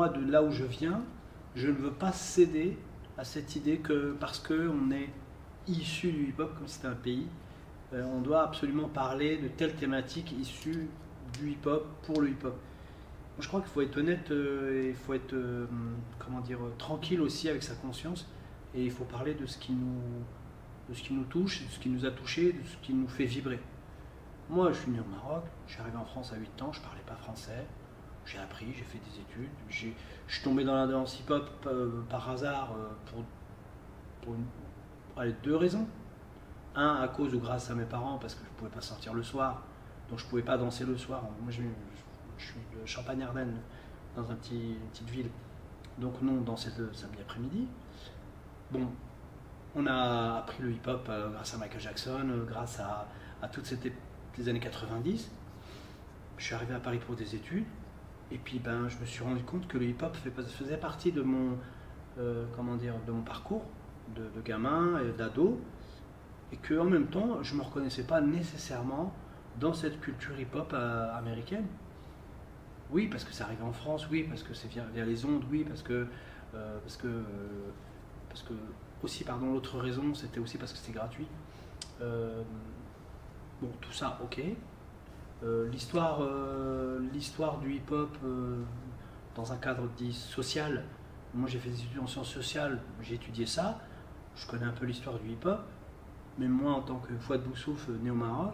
moi, de là où je viens, je ne veux pas céder à cette idée que parce qu'on est issu du hip-hop, comme c'est un pays, on doit absolument parler de telle thématique issue du hip-hop pour le hip-hop. Je crois qu'il faut être honnête, il faut être comment dire, tranquille aussi avec sa conscience, et il faut parler de ce qui nous touche, de ce qui nous a touchés, de ce qui nous fait vibrer. Moi, je suis né au Maroc, je suis arrivé en France à 8 ans, je ne parlais pas français, j'ai appris, j'ai fait des études, je suis tombé dans la danse hip-hop par hasard allez, deux raisons. Un, à cause ou grâce à mes parents, parce que je ne pouvais pas sortir le soir, donc je ne pouvais pas danser le soir. Moi, je suis de Champagne-Ardenne, dans une petite ville, donc non, on dansait le samedi après-midi. Bon, on a appris le hip-hop grâce à Michael Jackson, grâce à toutes les années 90. Je suis arrivé à Paris pour des études, et puis ben, je me suis rendu compte que le hip-hop faisait partie de mon, comment dire, de mon parcours de gamin et d'ado, et qu'en même temps, je ne me reconnaissais pas nécessairement dans cette culture hip-hop américaine. Oui, parce que ça arrivait en France, oui, parce que c'est via les ondes, oui, parce que aussi, pardon, l'autre raison, c'était aussi parce que c'était gratuit. Bon, tout ça, ok. L'histoire du hip-hop dans un cadre dit social. Moi, j'ai fait des études en sciences sociales, j'ai étudié ça. Je connais un peu l'histoire du hip-hop, mais moi, en tant que Fouad Boussouf, né au Maroc,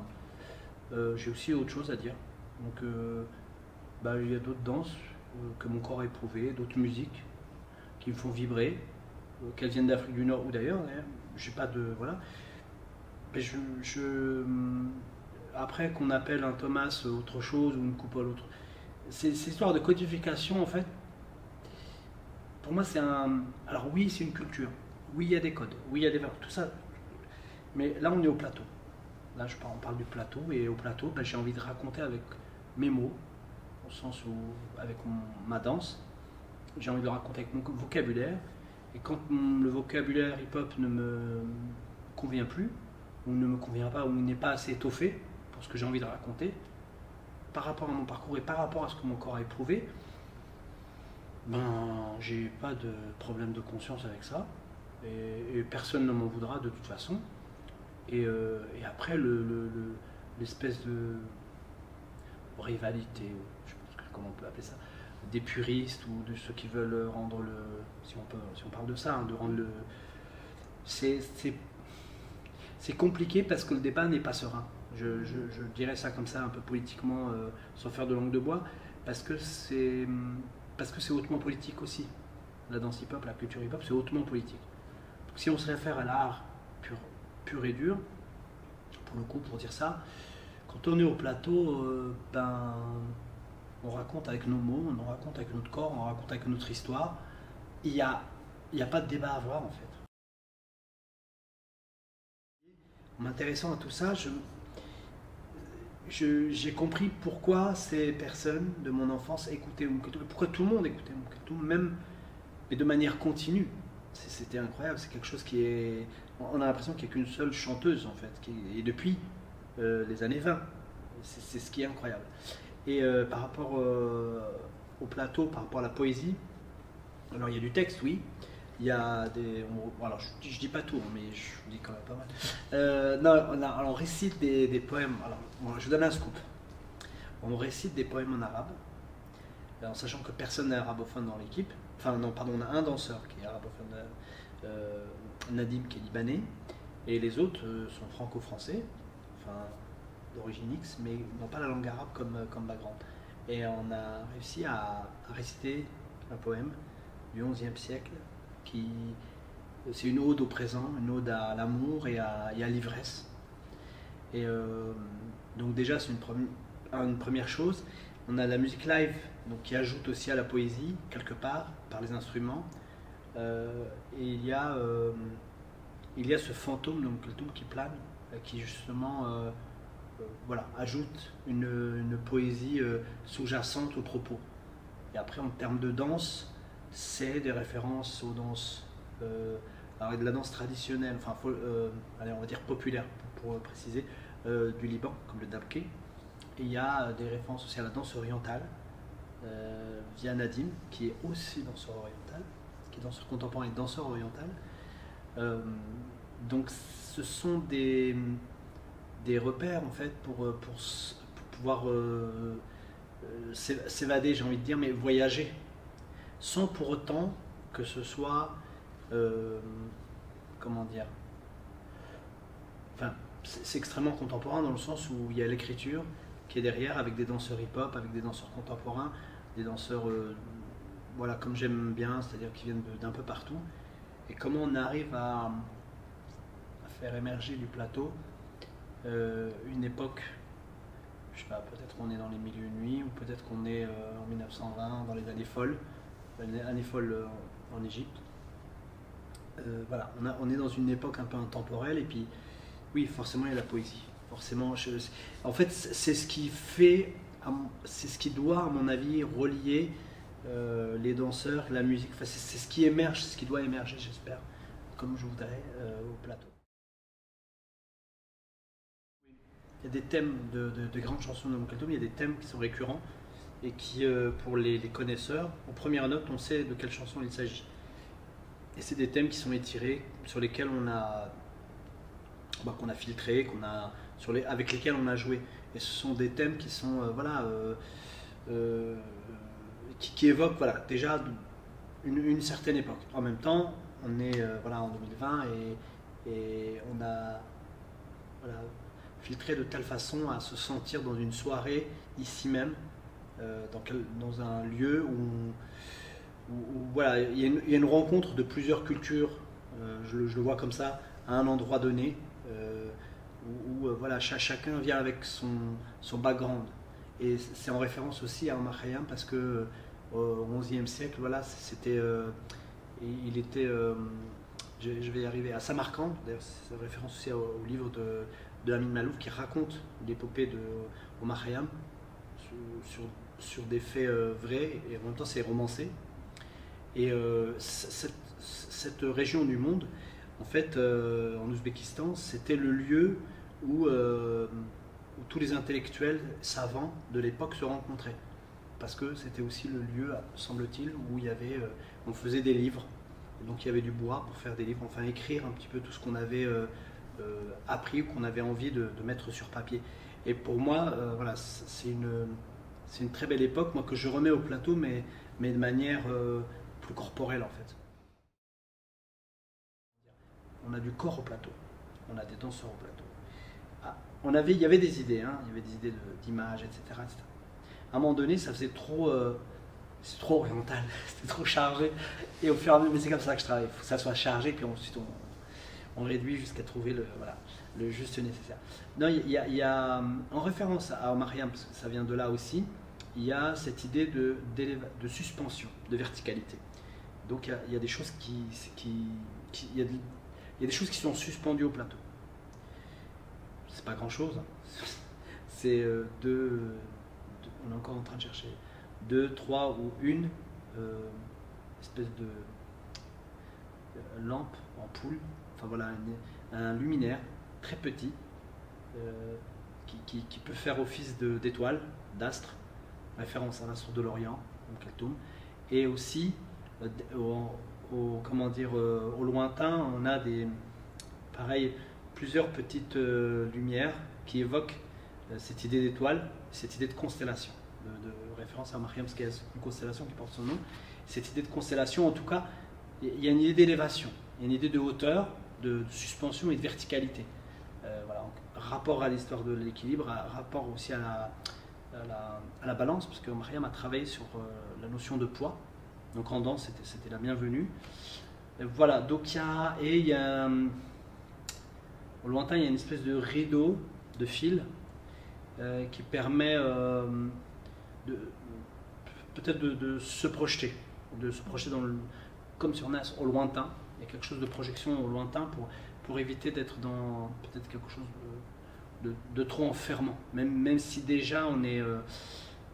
j'ai aussi autre chose à dire. Donc, bah, il y a d'autres danses que mon corps a éprouvées, d'autres musiques qui me font vibrer, qu'elles viennent d'Afrique du Nord ou d'ailleurs. J'ai pas de voilà. Mais après qu'on appelle un Thomas autre chose ou une coupole autre, c'est cette histoire de codification en fait. Pour moi, c'est un. Alors oui, c'est une culture. Oui, il y a des codes. Oui, il y a des verbes. Tout ça. Mais là, on est au plateau. Là, on parle du plateau et au plateau, ben, j'ai envie de raconter avec mes mots, au sens où avec ma danse. J'ai envie de le raconter avec mon vocabulaire. Et quand le vocabulaire hip-hop ne me convient plus, ou ne me convient pas, ou n'est pas assez étoffé pour ce que j'ai envie de raconter, par rapport à mon parcours et par rapport à ce que mon corps a éprouvé, ben, j'ai pas de problème de conscience avec ça. Et personne ne m'en voudra de toute façon. Et après, l'espèce de rivalité, je sais pas comment on peut appeler ça, des puristes ou de ceux qui veulent rendre si on parle de ça, hein, de rendre c'est compliqué parce que le débat n'est pas serein. Je dirais ça comme ça, un peu politiquement, sans faire de langue de bois, parce que c'est hautement politique aussi. La danse hip-hop, la culture hip-hop, c'est hautement politique. Donc, si on se réfère à l'art pur et dur, pour le coup, pour dire ça, quand on est au plateau, ben, on raconte avec nos mots, on raconte avec notre corps, on raconte avec notre histoire. Il n'y a pas de débat à avoir en fait. En m'intéressant à tout ça, j'ai compris pourquoi ces personnes de mon enfance écoutaient Mouketou, pourquoi tout le monde écoutait Mouketou, même, mais de manière continue. C'était incroyable, c'est quelque chose qui est... On a l'impression qu'il n'y a qu'une seule chanteuse en fait, et depuis les années 20. C'est ce qui est incroyable. Et par rapport au plateau, par rapport à la poésie, alors il y a du texte, oui. Il y a des. Alors je dis pas tout, hein, mais je dis quand même pas mal. Non, on récite des poèmes. Alors, bon, je donne un scoop. On récite des poèmes en arabe, en sachant que personne n'est arabophone dans l'équipe. Enfin, non, pardon, on a un danseur qui est arabophone, Nadim, qui est libanais, et les autres sont franco-français, enfin, d'origine X, mais n'ont pas la langue arabe comme background. Et on a réussi à réciter un poème du XIe siècle c'est une ode au présent, une ode à l'amour et à l'ivresse. Et donc déjà c'est une première chose. On a la musique live donc, qui ajoute aussi à la poésie quelque part par les instruments. Et il y a ce fantôme donc qui plane, qui justement voilà, ajoute une poésie sous-jacente au propos. Et après en termes de danse, c'est des références aux danses, alors de la danse traditionnelle, enfin allez, on va dire populaire pour préciser, du Liban, comme le dabke. Et il y a des références aussi à la danse orientale, via Nadim, qui est aussi danseur oriental, qui est danseur contemporain et danseur oriental. Donc ce sont des repères en fait pour pouvoir s'évader, j'ai envie de dire, mais voyager, sans pour autant que ce soit, comment dire, enfin, c'est extrêmement contemporain dans le sens où il y a l'écriture qui est derrière, avec des danseurs hip-hop, avec des danseurs contemporains, des danseurs, voilà, comme j'aime bien, c'est-à-dire qui viennent d'un peu partout. Et comment on arrive à faire émerger du plateau une époque, je sais pas, peut-être qu'on est dans les milieux de nuit, ou peut-être qu'on est en 1920, dans les années folles en Égypte. Voilà, on est dans une époque un peu intemporelle, et puis oui, forcément il y a la poésie. Forcément, en fait, c'est ce qui fait, c'est ce qui doit, à mon avis, relier les danseurs, la musique. Enfin, c'est ce qui émerge, c'est ce qui doit émerger, j'espère, comme je voudrais, au plateau. Il y a des thèmes de grandes chansons de Umm Kulthum, il y a des thèmes qui sont récurrents et qui, pour les connaisseurs, aux premières notes, on sait de quelle chanson il s'agit. Et c'est des thèmes qui sont étirés, sur lesquels on a, qu'on a filtré, avec lesquels on a joué. Et ce sont des thèmes qui sont, voilà, qui évoquent, voilà, déjà une certaine époque. En même temps, on est voilà, en 2020 et on a, voilà, filtré de telle façon à se sentir dans une soirée ici même, dans un lieu où voilà, il y a une rencontre de plusieurs cultures, je le vois comme ça, à un endroit donné, où voilà, chacun vient avec son background. Et c'est en référence aussi à Omar Khayyam, parce que au XIe siècle, voilà, il était, je vais y arriver, à Samarcande. D'ailleurs, c'est en référence aussi au livre de Amin Malouf, qui raconte l'épopée de Omar Khayyam sur des faits vrais, et en même temps c'est romancé. Et cette région du monde, en fait, en Ouzbékistan, c'était le lieu où tous les intellectuels savants de l'époque se rencontraient. Parce que c'était aussi le lieu, semble-t-il, où on faisait des livres. Et donc il y avait du bois pour faire des livres, enfin écrire un petit peu tout ce qu'on avait appris, ou qu'on avait envie de mettre sur papier. Et pour moi, voilà, c'est une très belle époque, moi, que je remets au plateau, mais de manière plus corporelle, en fait. On a du corps au plateau, on a des danseurs au plateau. Ah, il y avait des idées, hein, il y avait des idées d'images, etc., etc. À un moment donné, ça faisait c'est trop oriental, c'était trop chargé. Et au fur et à mesure, mais c'est comme ça que je travaille, il faut que ça soit chargé, puis ensuite on réduit jusqu'à trouver le juste nécessaire. Non, il y a, en référence à Omar Khayyam, parce que ça vient de là aussi, il y a cette idée de suspension, de verticalité. Donc il y a des choses il y a des choses qui sont suspendues au plateau. C'est pas grand chose, hein. C'est on est encore en train de chercher 2, 3 ou une espèce de lampe, ampoule, enfin voilà, un luminaire très petit qui peut faire office d'étoile, d'astre, référence à l'astre de l'Orient, Umm Kulthum. Et aussi comment dire, au lointain, on a pareil, plusieurs petites lumières qui évoquent cette idée d'étoile, cette idée de constellation, de référence à Omar Khayyam, parce qu'il y a une constellation qui porte son nom. Cette idée de constellation, en tout cas, il y a une idée d'élévation, il y a une idée de hauteur, de suspension et de verticalité. Voilà, rapport à l'histoire de l'équilibre, rapport aussi à la balance, parce que Omar Khayyam a travaillé sur la notion de poids. Donc en danse, c'était la bienvenue. Voilà, donc il y a au lointain, il y a une espèce de rideau de fil qui permet peut-être de se projeter comme si on est au lointain. Il y a quelque chose de projection au lointain pour éviter d'être dans peut-être quelque chose de trop enfermant. Même si déjà on est...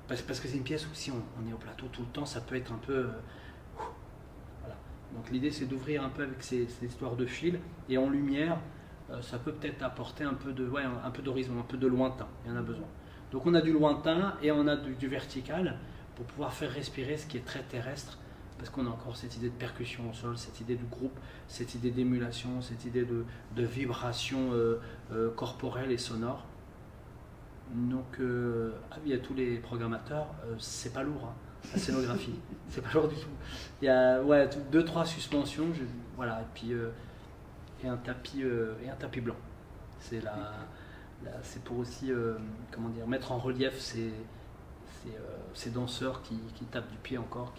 parce que c'est une pièce où si on est au plateau tout le temps, ça peut être un peu... voilà. Donc l'idée c'est d'ouvrir un peu avec ces histoires de fil, et en lumière, ça peut peut-être apporter un peu d'horizon, un peu de lointain, il y en a besoin. Donc on a du lointain et on a du vertical pour pouvoir faire respirer ce qui est très terrestre, parce qu'on a encore cette idée de percussion au sol, cette idée du groupe, cette idée d'émulation, cette idée de vibration corporelle et sonore. Donc, avis à tous les programmateurs, c'est pas lourd, hein, la scénographie, c'est pas lourd du tout. Il y a 2-3 suspensions, voilà, et puis et un tapis blanc. C'est c'est pour aussi comment dire, mettre en relief ces danseurs qui tapent du pied encore,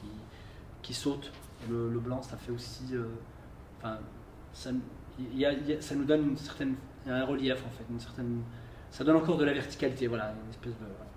qui sautent. Le blanc, ça fait aussi, enfin, ça nous donne un relief en fait, ça donne encore de la verticalité, voilà, une espèce de. Voilà.